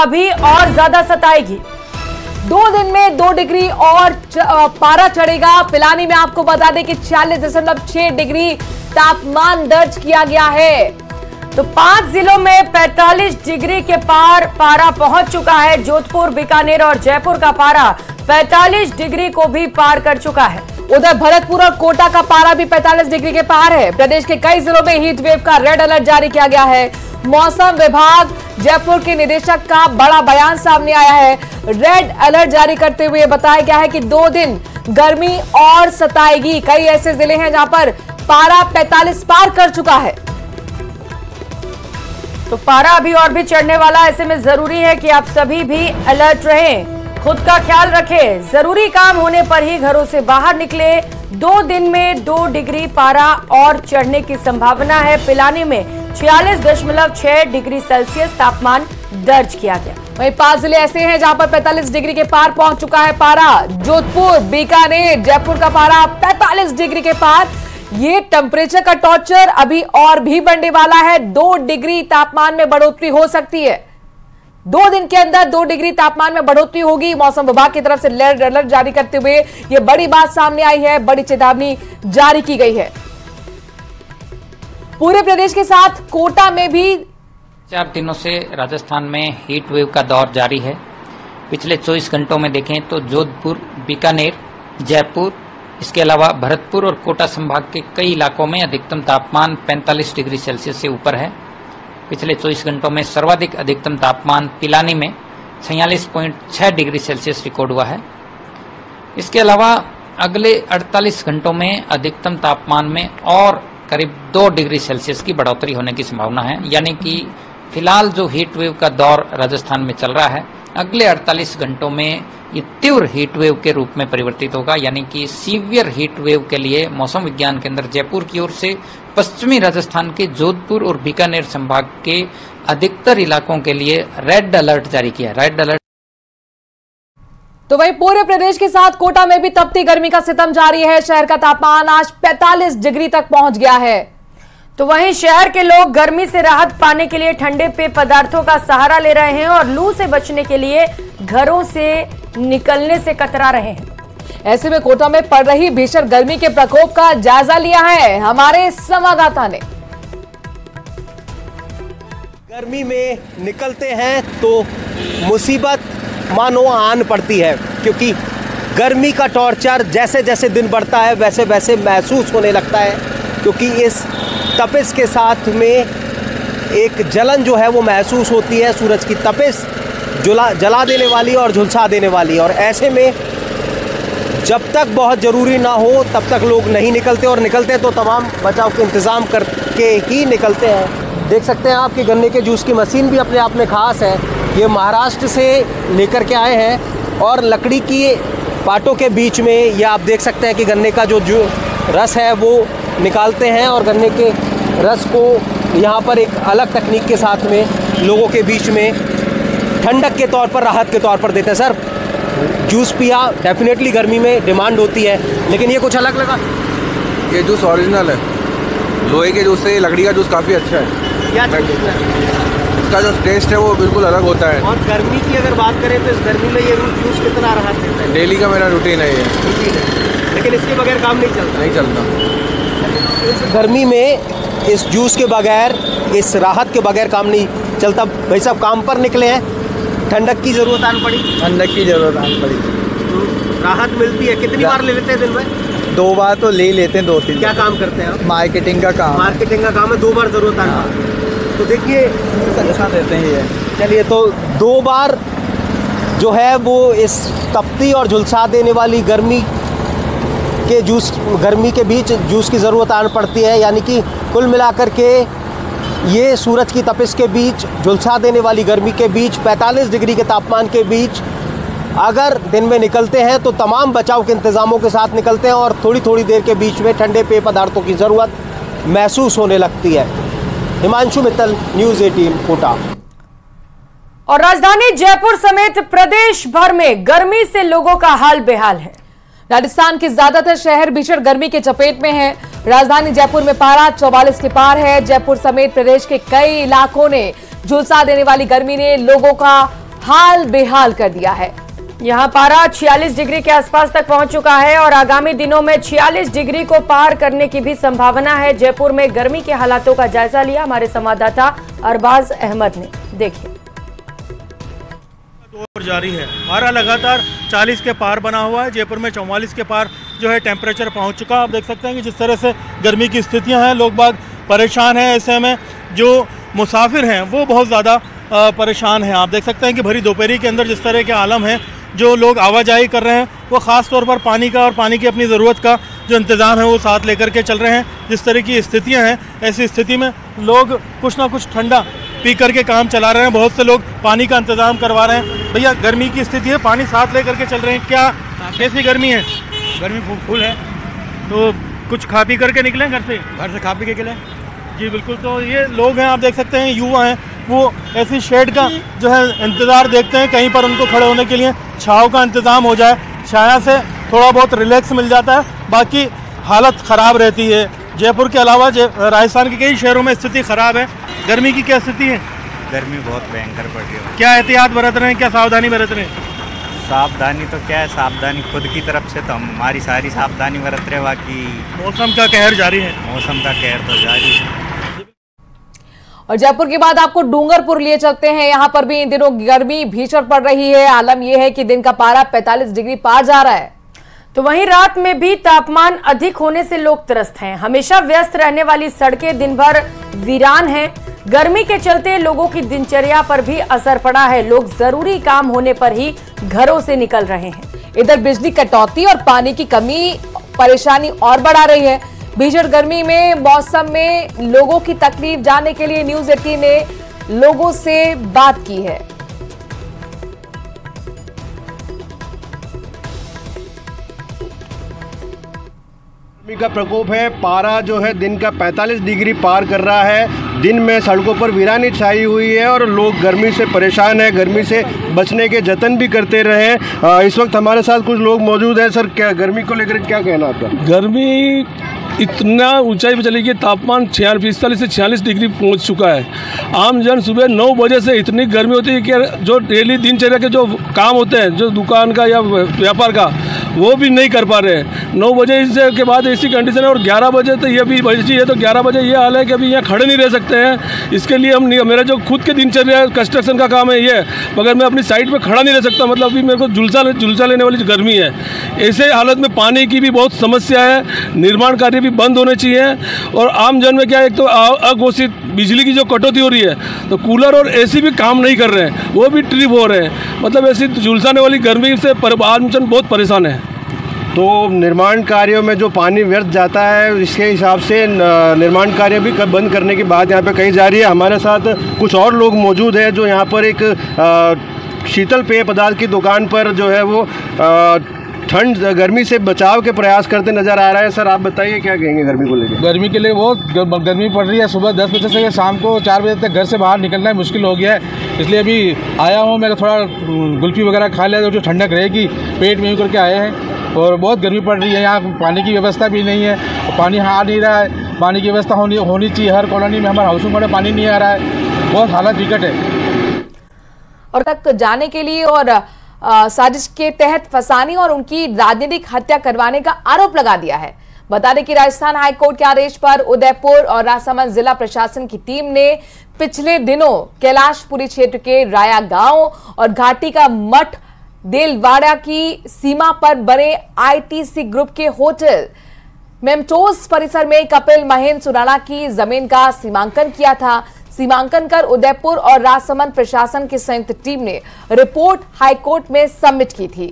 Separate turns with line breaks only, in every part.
अभी और ज्यादा सताएगी। 2 दिन में 2 डिग्री और पारा चढ़ेगा। पिलानी में आपको बता दें कि 46.6 डिग्री तापमान दर्ज किया गया है। तो 5 जिलों में 45 डिग्री के पार पारा पहुंच चुका है। जोधपुर, बीकानेर और जयपुर का पारा 45 डिग्री को भी पार कर चुका है। उधर भरतपुर और कोटा का पारा भी 45 डिग्री के पार है। प्रदेश के कई जिलों में हीट वेव का रेड अलर्ट जारी किया गया है। मौसम विभाग जयपुर के निदेशक का बड़ा बयान सामने आया है। रेड अलर्ट जारी करते हुए बताया गया है कि 2 दिन गर्मी और सताएगी। कई ऐसे जिले हैं जहां पर पारा 45 पार कर चुका है। तो पारा अभी और भी चढ़ने वाला। ऐसे में जरूरी है कि आप सभी भी अलर्ट रहें, खुद का ख्याल रखें। जरूरी काम होने पर ही घरों से बाहर निकले। 2 दिन में 2 डिग्री पारा और चढ़ने की संभावना है। पिलानी में 46.6 डिग्री सेल्सियस तापमान दर्ज किया गया। वहीं 5 जिले ऐसे हैं जहां पर 45 डिग्री के पार पहुंच चुका है पारा। जोधपुर, बीकानेर, जयपुर का पारा 45 डिग्री के पार। ये टेम्परेचर का टॉर्चर अभी और भी बढ़ने वाला है। 2 डिग्री तापमान में बढ़ोतरी हो सकती है। 2 दिन के अंदर 2 डिग्री तापमान में बढ़ोतरी होगी। मौसम विभाग की तरफ से रेड अलर्ट जारी करते हुए यह बड़ी बात सामने आई है, बड़ी चेतावनी जारी की गई है। पूरे प्रदेश के साथ कोटा में भी
4 दिनों से राजस्थान में हीट वेव का दौर जारी है। पिछले 24 घंटों में देखें तो जोधपुर, बीकानेर, जयपुर, इसके अलावा भरतपुर और कोटा संभाग के कई इलाकों में अधिकतम तापमान 45 डिग्री सेल्सियस से ऊपर है। पिछले 24 घंटों में सर्वाधिक अधिकतम तापमान पिलानी में 46.6 डिग्री सेल्सियस रिकॉर्ड हुआ है। इसके अलावा अगले 48 घंटों में अधिकतम तापमान में और करीब 2 डिग्री सेल्सियस की बढ़ोतरी होने की संभावना है। यानी कि फिलहाल जो हीट वेव का दौर राजस्थान में चल रहा है, अगले 48 घंटों में ये तीव्र हीट वेव के रूप में परिवर्तित होगा। यानी कि सीवियर हीट वेव के लिए मौसम विज्ञान केंद्र जयपुर की ओर से पश्चिमी राजस्थान के जोधपुर और बीकानेर संभाग के अधिकतर इलाकों के लिए रेड अलर्ट जारी किया है। Red alert.
तो वहीं पूरे प्रदेश के साथ कोटा में भी तपती गर्मी का सितम जारी है। शहर का तापमान आज 45 डिग्री तक पहुंच गया है। तो वहीं शहर के लोग गर्मी से राहत पाने के लिए ठंडे पेय पदार्थों का सहारा ले रहे हैं और लू से बचने के लिए घरों से निकलने से कतरा रहे हैं। ऐसे में कोटा में पड़ रही भीषण गर्मी के प्रकोप का जायजा लिया है हमारे संवाददाता ने।
गर्मी में निकलते हैं तो मुसीबत मानो आन पड़ती है, क्योंकि गर्मी का टॉर्चर जैसे जैसे दिन बढ़ता है वैसे वैसे महसूस होने लगता है। क्योंकि इस तपिश के साथ में एक जलन जो है वो महसूस होती है। सूरज की तपिश जला देने वाली और झुलसा देने वाली। और ऐसे में जब तक बहुत ज़रूरी ना हो तब तक लोग नहीं निकलते, और निकलते तो तमाम बचाव के इंतज़ाम करके ही निकलते हैं। देख सकते हैं आपकी गन्ने के जूस की मशीन भी अपने आप में ख़ास है। ये महाराष्ट्र से लेकर के आए हैं और लकड़ी की पाटों के बीच में ये आप देख सकते हैं कि गन्ने का जो रस है वो निकालते हैं और गन्ने के रस को यहाँ पर एक अलग तकनीक के साथ में लोगों के बीच में ठंडक के तौर पर, राहत के तौर पर देते हैं। सर, जूस पिया डेफिनेटली गर्मी में डिमांड होती है, लेकिन ये कुछ अलग लगा।
ये जूस ओरिजिनल है, लोहे के जूस से लकड़ी का जूस काफ़ी अच्छा है।
क्या
इसका जो टेस्ट है वो बिल्कुल अलग होता है।
और गर्मी की अगर बात करें तो इस गर्मी में ये जूस कितना राहत देता है?
डेली का मेरा रूटीन है ये।
लेकिन इसके बगैर काम नहीं चलता।
नहीं चलता।
इस गर्मी में इस जूस के बगैर, इस राहत के बगैर काम नहीं चलता। भाई साहब काम पर निकले हैं, ठंडक की ज़रूरत आन पड़ी।
ठंडक की ज़रूरत आन पड़ी।
तो राहत मिलती है। कितनी बार ले लेते हैं दिन में?
2 बार तो ले लेते हैं, 2-3।
क्या काम करते हैं आप?
मार्केटिंग का काम।
मार्केटिंग का काम है, 2 बार ज़रूरत आन पड़ी। तो देखिए
अच्छा देते हैं ये।
चलिए, तो 2 बार जो है वो इस तपती और झुलसा देने वाली गर्मी के बीच जूस की ज़रूरत आन पड़ती है। यानी कि कुल मिलाकर के ये सूरज की तपिश के बीच, झुलसा देने वाली गर्मी के बीच, 45 डिग्री के तापमान के बीच अगर दिन में निकलते हैं तो तमाम बचाव के इंतज़ामों के साथ निकलते हैं और थोड़ी थोड़ी देर के बीच में ठंडे पेय पदार्थों की ज़रूरत महसूस होने लगती है। हिमांशु मित्तल, न्यूज़ 18 कोटा।
और राजधानी जयपुर समेत प्रदेश भर में गर्मी से लोगों का हाल बेहाल है। राजस्थान के ज्यादातर शहर भीषण गर्मी के चपेट में हैं। राजधानी जयपुर में पारा 44 के पार है। जयपुर समेत प्रदेश के कई इलाकों ने झुलसा देने वाली गर्मी ने लोगों का हाल बेहाल कर दिया है। यहां पारा 46 डिग्री के आसपास तक पहुंच चुका है और आगामी दिनों में 46 डिग्री को पार करने की भी संभावना है। जयपुर में गर्मी के हालातों का जायजा लिया हमारे संवाददाता अरबाज अहमद ने। देखिए,
दौर जारी है, पारा लगातार 40 के पार बना हुआ है। जयपुर में 44 के पार जो है टेम्परेचर पहुंच चुका है। आप देख सकते हैं कि जिस तरह से गर्मी की स्थितियां हैं, लोग बाग परेशान हैं। ऐसे में जो मुसाफिर हैं वो बहुत ज़्यादा परेशान हैं। आप देख सकते हैं कि भरी दोपहरी के अंदर जिस तरह के आलम हैं, जो लोग आवाजाही कर रहे हैं वो ख़ास तौर पर पानी का और पानी की अपनी ज़रूरत का जो इंतज़ाम है वो साथ लेकर के चल रहे हैं। जिस तरह की स्थितियां हैं, ऐसी स्थिति में लोग कुछ ना कुछ ठंडा पी करके काम चला रहे हैं। बहुत से लोग पानी का इंतज़ाम करवा रहे हैं। भैया, गर्मी की स्थिति है, पानी साथ लेकर के चल रहे हैं, क्या कैसी गर्मी है?
गर्मी फुल है।
तो कुछ खा पी करके निकले घर से
खा पी के निकले?
जी बिल्कुल। तो ये लोग हैं, आप देख सकते हैं युवा हैं, वो ऐसी शेड का जो है इंतज़ार देखते हैं, कहीं पर उनको खड़े होने के लिए छाँव का इंतज़ाम हो जाए, छाया से थोड़ा बहुत रिलैक्स मिल जाता है। बाकी हालत ख़राब रहती है। जयपुर के अलावा राजस्थान के कई शहरों में स्थिति ख़राब है। गर्मी की क्या स्थिति है?
गर्मी बहुत भयंकर पड़ रही है।
क्या एहतियात बरत रहे हैं, क्या सावधानी बरत रहे हैं?
सावधानी तो क्या है, सावधानी खुद की तरफ से तो हमारी सारी सावधानी बरत रहे, बाकी
मौसम का कहर जारी है।
मौसम का कहर तो जारी है।
और जयपुर के बाद आपको डूंगरपुर लिए चलते हैं। यहां पर भी इन दिनों गर्मी भीषण पड़ रही है। आलम यह है कि दिन का पारा 45 डिग्री पार जा रहा है। तो वहीं रात में भी तापमान अधिक होने से लोग त्रस्त हैं। हमेशा व्यस्त रहने वाली सड़कें दिन भर वीरान हैं। गर्मी के चलते लोगों की दिनचर्या पर भी असर पड़ा है। लोग जरूरी काम होने पर ही घरों से निकल रहे हैं। इधर बिजली कटौती और पानी की कमी परेशानी और बढ़ा रही है। भीषण गर्मी में मौसम में लोगों की तकलीफ जानने के लिए न्यूज़ 18 ने लोगों से बात की है।
गर्मी का प्रकोप है। पारा जो है दिन का 45 डिग्री पार कर रहा है। दिन में सड़कों पर वीरानी छाई हुई है और लोग गर्मी से परेशान हैं। गर्मी से बचने के जतन भी करते रहे। इस वक्त हमारे साथ कुछ लोग मौजूद हैं। सर, क्या गर्मी को लेकर क्या कहना आपका?
गर्मी इतना ऊंचाई पर चली गई, तापमान 45 से 46 डिग्री पहुंच चुका है। आम जन सुबह 9 बजे से इतनी गर्मी होती है कि जो डेली दिनचर्या के जो काम होते हैं, जो दुकान का या व्यापार का, वो भी नहीं कर पा रहे हैं। 9 बजे के बाद ऐसी कंडीशन है और 11 बजे तो ये भी बची है। तो 11 बजे ये हाल है कि अभी यहाँ खड़े नहीं रह सकते हैं। इसके लिए मेरा जो खुद के दिनचर्या कंस्ट्रक्शन का काम है ये, मगर मैं अपनी साइड पर खड़ा नहीं रह सकता। मतलब अभी मेरे को झुलसा लेने वाली गर्मी है। ऐसे हालत में पानी की भी बहुत समस्या है। निर्माण कार्य भी बंद होने चाहिए। और आम जन में क्या है, एक तो अघोषित बिजली की जो कटौती हो रही है, तो कूलर और एसी भी काम नहीं कर रहे हैं, वो भी ट्रिप हो रहे हैं। मतलब ऐसी झुलसाने वाली गर्मी से आम जन बहुत परेशान है।
तो निर्माण कार्यों में जो पानी व्यर्थ जाता है, इसके हिसाब से निर्माण कार्य भी बंद करने की बात यहाँ पे कही जा रही है। हमारे साथ कुछ और लोग मौजूद हैं जो यहाँ पर एक शीतल पेय पदार्थ की दुकान पर जो है वो ठंड गर्मी से बचाव के प्रयास करते नजर आ रहा है। सर, आप बताइए क्या कहेंगे गर्मी को लेकर?
गर्मी के लिए बहुत गर्मी पड़ रही है। सुबह 10 बजे से शाम को 4 बजे तक घर से बाहर निकलना मुश्किल हो गया है। इसलिए अभी आया हूँ, मैं थोड़ा गुल्फी वगैरह खा लिया जो ठंडक रहेगी, पेट में करके आए हैं। और बहुत गर्मी पड़ रही है। यहाँ पानी की व्यवस्था भी नहीं है, पानी आ नहीं रहा है। पानी की व्यवस्था होनी चाहिए। हर कॉलोनी में, हमारे हाउसिंग में पानी नहीं आ रहा है। बहुत हालत विकट है।
और तक जाने के लिए और साजिश के तहत फंसाने और उनकी राजनीतिक हत्या करवाने का आरोप लगा दिया है। बता दें कि राजस्थान हाईकोर्ट के आदेश पर उदयपुर और राजसमंद जिला प्रशासन की टीम ने पिछले दिनों कैलाशपुरी क्षेत्र के राया गांव और घाटी का मठ देलवाड़ा की सीमा पर बने आईटीसी ग्रुप के होटल मेमटोस परिसर में कपिल महेंद्र सुराणा की जमीन का सीमांकन किया था। सीमांकन कर उदयपुर और राजसमंद प्रशासन की संयुक्त टीम ने रिपोर्ट हाईकोर्ट में सबमिट की थी।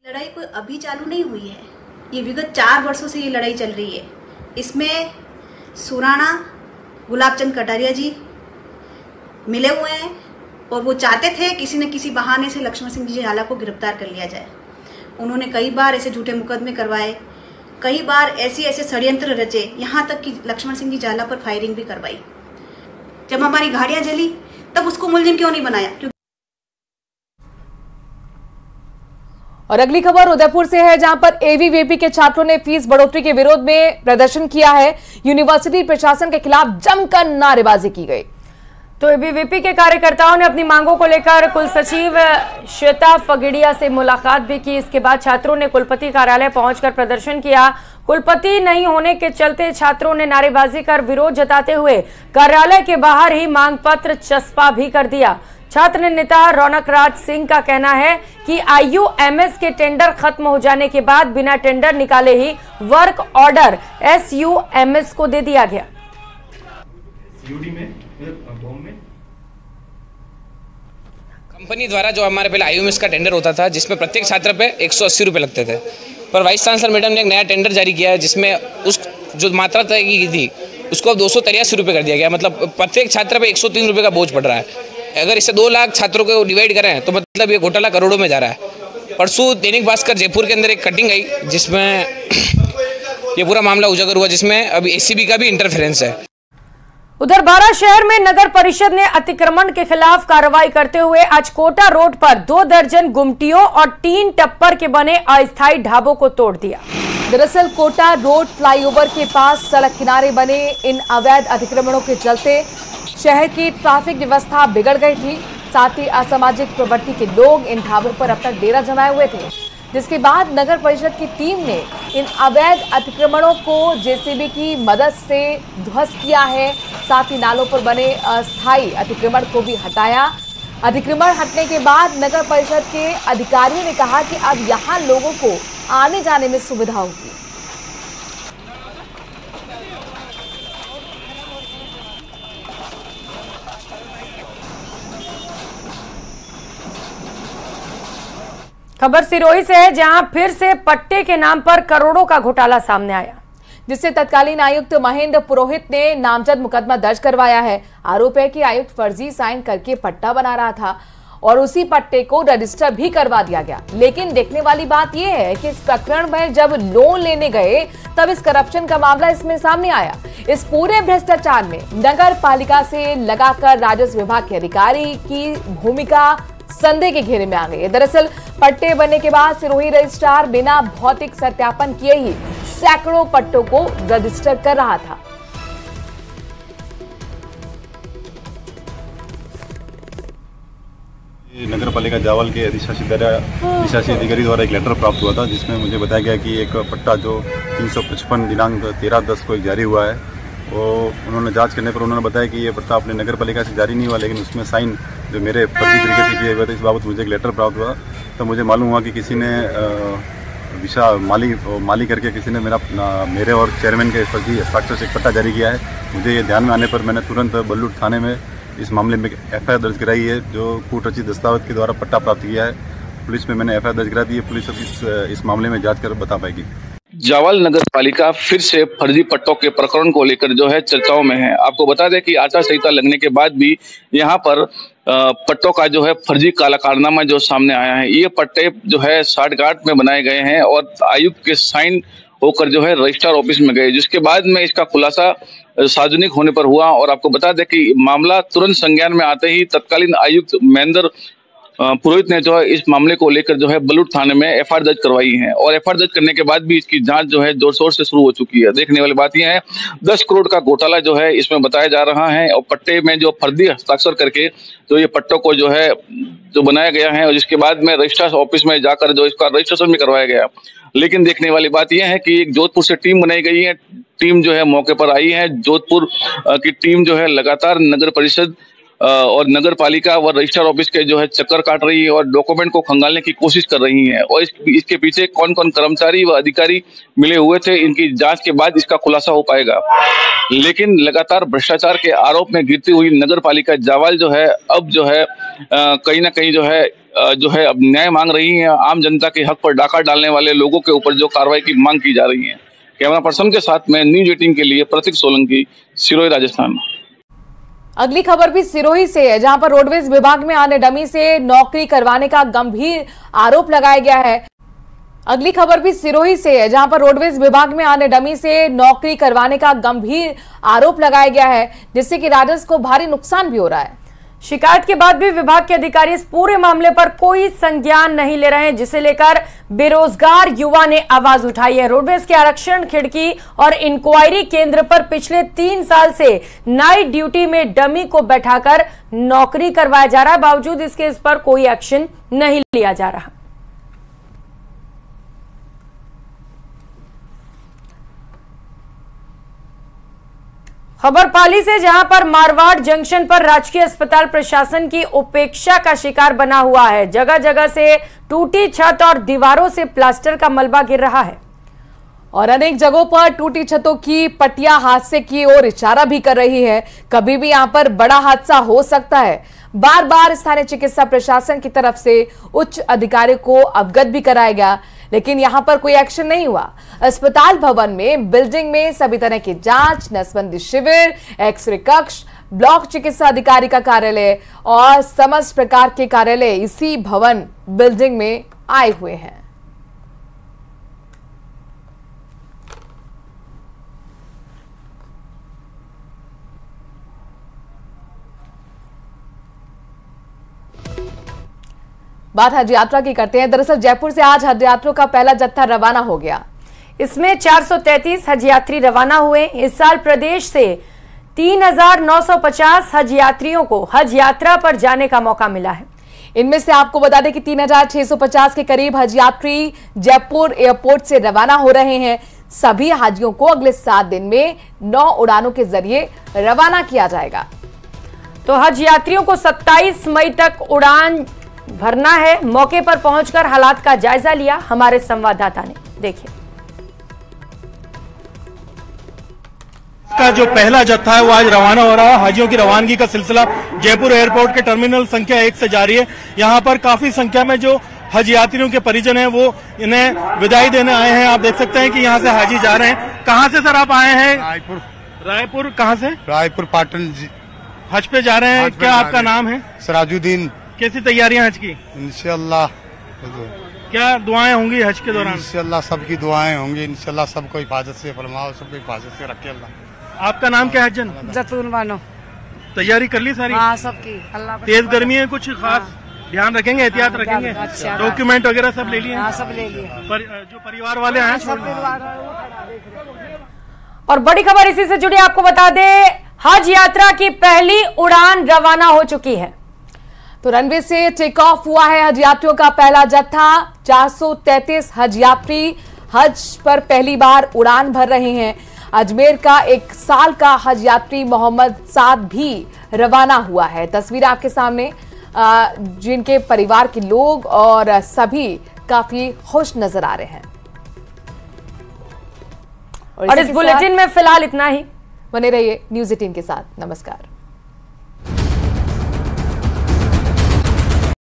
लड़ाई कोई अभी चालू नहीं हुई है, ये विगत 4 वर्षों से ये लड़ाई चल रही है। इसमें सुराणा गुलाबचंद कटारिया जी मिले हुए हैं और वो चाहते थे किसी न किसी बहाने से लक्ष्मण सिंह जी झाला को गिरफ्तार कर लिया जाए। उन्होंने कई बार ऐसे झूठे मुकदमे करवाए, कई बार ऐसे षड्यंत्र रचे, यहाँ तक कि लक्ष्मण सिंह जी झाला पर फायरिंग भी करवाई। जब हमारी गाड़ियां जली तब उसको मुलजिम क्यों नहीं बनाया?
और अगली खबर उदयपुर से है, जहां पर एबीवीपी के छात्रों ने फीस बढ़ोतरी के विरोध में प्रदर्शन किया है। यूनिवर्सिटी प्रशासन के खिलाफ जमकर नारेबाजी की गई।
तो एबीवीपी के कार्यकर्ताओं ने अपनी मांगों को लेकर कुल सचिव श्वेता फगड़िया से मुलाकात भी की। इसके बाद छात्रों ने कुलपति कार्यालय पहुंचकर प्रदर्शन किया। कुलपति नहीं होने के चलते छात्रों ने नारेबाजी कर विरोध जताते हुए कार्यालय के बाहर ही मांग पत्र चस्पा भी कर दिया। छात्र नेता रौनक राज सिंह का कहना है कि आईयूएमएस के टेंडर खत्म हो जाने के बाद बिना टेंडर निकाले ही वर्क ऑर्डर एसयूएमएस को दे दिया गया।
कंपनी द्वारा जो हमारे पहले आईयूएमएस का टेंडर होता था, जिसमें प्रत्येक छात्र पे 180 रुपये लगते थे, पर वाइस चांसलर मैडम ने एक नया टेंडर जारी किया है, जिसमें उस जो मात्रा तय की थी उसको अब 283 रुपये कर दिया गया। मतलब प्रत्येक छात्र पे 103 रुपये का बोझ पड़ रहा है। अगर इसे 2 लाख छात्रों को डिवाइड करें तो मतलब ये घोटाला करोड़ों में जा रहा है। परसों दैनिक भास्कर जयपुर के अंदर एक कटिंग आई, जिसमें ये पूरा मामला उजागर हुआ, जिसमें अभी एसीबी का भी इंटरफेरेंस है।
उधर बारा शहर में नगर परिषद ने अतिक्रमण के खिलाफ कार्रवाई करते हुए आज कोटा रोड पर 2 दर्जन गुमटियों और 3 टप्पर के बने अस्थायी ढाबों को तोड़ दिया।
दरअसल कोटा रोड फ्लाईओवर के पास सड़क किनारे बने इन अवैध अतिक्रमणों के चलते शहर की ट्रैफिक व्यवस्था बिगड़ गई थी। साथ ही असामाजिक प्रवृत्ति के लोग इन ढाबों पर अब तक डेरा जमाए हुए थे, जिसके बाद नगर परिषद की टीम ने इन अवैध अतिक्रमणों को जेसीबी की मदद से ध्वस्त किया है। साथ ही नालों पर बने अस्थायी अतिक्रमण को भी हटाया। अतिक्रमण हटने के बाद नगर परिषद के अधिकारियों ने कहा कि अब यहाँ लोगों को आने जाने में सुविधा होगी।
खबर सिरोही से है, जहां फिर से पट्टे के नाम पर करोड़ों का घोटाला सामने आया,
जिससे तत्कालीन आयुक्त महेंद्र पुरोहित ने नामजद मुकदमा दर्ज करवाया है। आरोप है कि आयुक्त फर्जी साइन करके पट्टा बना रहा था और उसी पट्टे को रजिस्टर भी करवा दिया गया। लेकिन देखने वाली बात यह है कि इस प्रकरण में जब लोन लेने गए तब इस करप्शन का मामला इसमें सामने आया। इस पूरे भ्रष्टाचार में नगर पालिका से लगाकर राजस्व विभाग के अधिकारी की भूमिका संदेह के घेरे में आ गई है। दरअसल पट्टे बनने के बाद सिरोही रजिस्ट्रार बिना भौतिक सत्यापन किए ही सैकड़ों पट्टों को रजिस्टर कर रहा था।
नगर पालिका जावल के अधिशासी अधिकारी द्वारा एक लेटर प्राप्त हुआ था, जिसमें मुझे बताया गया कि एक पट्टा जो 355 दिनांक 13/10 को एक जारी हुआ है, वो उन्होंने जांच करने पर उन्होंने बताया कि ये पट्टा अपने नगर पालिका से जारी नहीं हुआ, लेकिन उसमें साइन जो मेरे फर्जी तरीके से किए हुए थे। इस बाबत मुझे एक लेटर प्राप्त हुआ, तो मुझे मालूम हुआ कि किसी ने माली करके किसी ने मेरे और चेयरमैन के फर्जी हस्ताक्षर से एक पट्टा जारी किया है। मुझे ये ध्यान में आने पर मैंने तुरंत बल्लूर थाने में इस मामले में एफआईआर दर्ज कराई है, जो कूट रचित दस्तावेज के द्वारा पट्टा प्राप्त किया है। पुलिस में मैंने एफआईआर दर्ज करा दी है। पुलिस अब इस मामले में जांच कर बता पाएगी।
जावल नगर पालिका फिर से फर्जी पट्टों के प्रकरण को लेकर जो है चर्चाओं में है। आपको बता दें कि आचार संहिता लगने के बाद भी यहाँ पर पट्टों का जो है फर्जी काला कारनामा जो सामने आया है। ये पट्टे जो है साठगांठ में बनाए गए हैं और आयुक्त के साइन होकर जो है रजिस्ट्रार ऑफिस में गए, जिसके बाद में इसका खुलासा सार्वजनिक होने पर हुआ। और आपको बता दें कि मामला तुरंत संज्ञान में आते ही तत्कालीन आयुक्त महेंद्र पुरोहित ने जो है इस मामले को लेकर जो है बलूट थाने में एफआईआर दर्ज करवाई है और एफआईआर दर्ज करने के बाद भी इसकी जांच जो है जोर शोर से शुरू हो चुकी है। देखने वाली बात यह है 10 करोड़ का घोटाला जो है इसमें बताया जा रहा है और पट्टे में जो फर्जी हस्ताक्षर करके जो ये पट्टों को जो है जो बनाया गया है और जिसके बाद में रजिस्ट्रार ऑफिस में जाकर जो इसका रजिस्ट्रेशन भी करवाया गया। लेकिन देखने वाली बात यह है कि एक जोधपुर से टीम बनाई गई है, टीम जो है मौके पर आई है। जोधपुर की टीम जो है लगातार नगर परिषद और नगर पालिका व रजिस्ट्रार ऑफिस के जो है चक्कर काट रही है और डॉक्यूमेंट को खंगालने की कोशिश कर रही है और इसके पीछे कौन कौन कर्मचारी व अधिकारी मिले हुए थे, इनकी जांच के बाद इसका खुलासा हो पाएगा। लेकिन लगातार भ्रष्टाचार के आरोप में गिरती हुई नगर पालिका जावल जो है अब जो है कहीं ना कहीं जो है अब न्याय मांग रही है। आम जनता के हक पर डाका डालने वाले लोगों के ऊपर जो कार्रवाई की मांग की जा रही है। कैमरा पर्सन के साथ में न्यूज 18 के लिए प्रतीक सोलंकी, सिरोही, राजस्थान।
अगली खबर भी सिरोही से है, जहां पर रोडवेज विभाग में आने डमी से नौकरी करवाने का गंभीर आरोप लगाया गया है। अगली खबर भी सिरोही से है, जहां पर रोडवेज विभाग में आने डमी से नौकरी करवाने का गंभीर आरोप लगाया गया है, जिससे कि राजस्व को भारी नुकसान भी हो रहा है।
शिकायत के बाद भी विभाग के अधिकारी इस पूरे मामले पर कोई संज्ञान नहीं ले रहे हैं, जिसे लेकर बेरोजगार युवा ने आवाज उठाई है। रोडवेज के आरक्षण खिड़की और इंक्वायरी केंद्र पर पिछले 3 साल से नाइट ड्यूटी में डमी को बैठाकर नौकरी करवाया जा रहा है, बावजूद इसके इस पर कोई एक्शन नहीं लिया जा रहा। खबर पाली से, जहां पर मारवाड़ जंक्शन पर राजकीय अस्पताल प्रशासन की उपेक्षा का शिकार बना हुआ है। जगह जगह से टूटी छत और दीवारों से प्लास्टर का मलबा गिर रहा है
और अनेक जगहों पर टूटी छतों की पट्टियां हादसे की ओर इशारा भी कर रही है। कभी भी यहां पर बड़ा हादसा हो सकता है। बार बार स्थानीय चिकित्सा प्रशासन की तरफ से उच्च अधिकारियों को अवगत भी कराया गया, लेकिन यहां पर कोई एक्शन नहीं हुआ। अस्पताल भवन में बिल्डिंग में सभी तरह की जांच, नसबंदी शिविर, एक्सरे कक्ष, ब्लॉक चिकित्सा अधिकारी का कार्यालय और समस्त प्रकार के कार्यालय इसी भवन बिल्डिंग में आए हुए हैं। बात हज यात्रा की करते हैं। दरअसल जयपुर से आज हज यात्रियों का पहला जत्था रवाना हो गया।
इसमें 433 हज यात्री रवाना हुए। इस साल प्रदेश से 3,950 हज यात्रियों को हज यात्रा पर जाने का मौका मिला है।
इनमें से आपको बता दें कि 3,650 के करीब हज यात्री जयपुर एयरपोर्ट से रवाना हो रहे हैं। सभी हाजियों को अगले 7 दिन में 9 उड़ानों के जरिए रवाना किया जाएगा।
तो हज यात्रियों को 27 मई तक उड़ान भरना है। मौके पर पहुंचकर हालात का जायजा लिया हमारे संवाददाता ने। देखिए,
का जो पहला जत्था है वो आज रवाना हो रहा है। हाजियों की रवानगी का सिलसिला जयपुर एयरपोर्ट के टर्मिनल संख्या 1 से जारी है। यहाँ पर काफी संख्या में जो हज यात्रियों के परिजन हैं वो इन्हें विदाई देने आए हैं। आप देख सकते हैं कि यहाँ से हाजी जा रहे हैं। कहाँ से सर आप आए हैं? रायपुर कहाँ से?
रायपुर पाटन
हज पे जा रहे हैं। क्या आपका नाम है?
सराजुद्दीन।
कैसी तैयारियां हज की?
इंशाल्लाह।
क्या दुआएं होंगी हज के दौरान?
इंशाल्लाह सबकी दुआएं होंगी। इंशाल्लाह सबको हिफाजत से फरमाओ, सबको हिफाजत से रखे अल्लाह।
आपका नाम क्या है जन?
जतून बानो।
तैयारी कर ली सारी?
हाँ, सबकी। अल्लाह।
तेज गर्मी है, कुछ खास ध्यान रखेंगे, एहतियात रखेंगे? डॉक्यूमेंट वगैरह सब ले लिए?
हाँ, सब ले लिए।
जो परिवार वाले आए
और बड़ी खबर इसी से जुड़ी आपको बता दें, हज यात्रा की पहली उड़ान रवाना हो चुकी है।
तो रनवे से टेक ऑफ हुआ है हज यात्रियों का पहला जत्था। 433 हज यात्री हज पर पहली बार उड़ान भर रहे हैं। अजमेर का 1 साल का हज यात्री मोहम्मद साद भी रवाना हुआ है। तस्वीर आपके सामने, जिनके परिवार के लोग और सभी काफी खुश नजर आ रहे हैं।
और इस बुलेटिन में फिलहाल इतना ही।
बने रहिए न्यूज़ 18 के साथ। नमस्कार।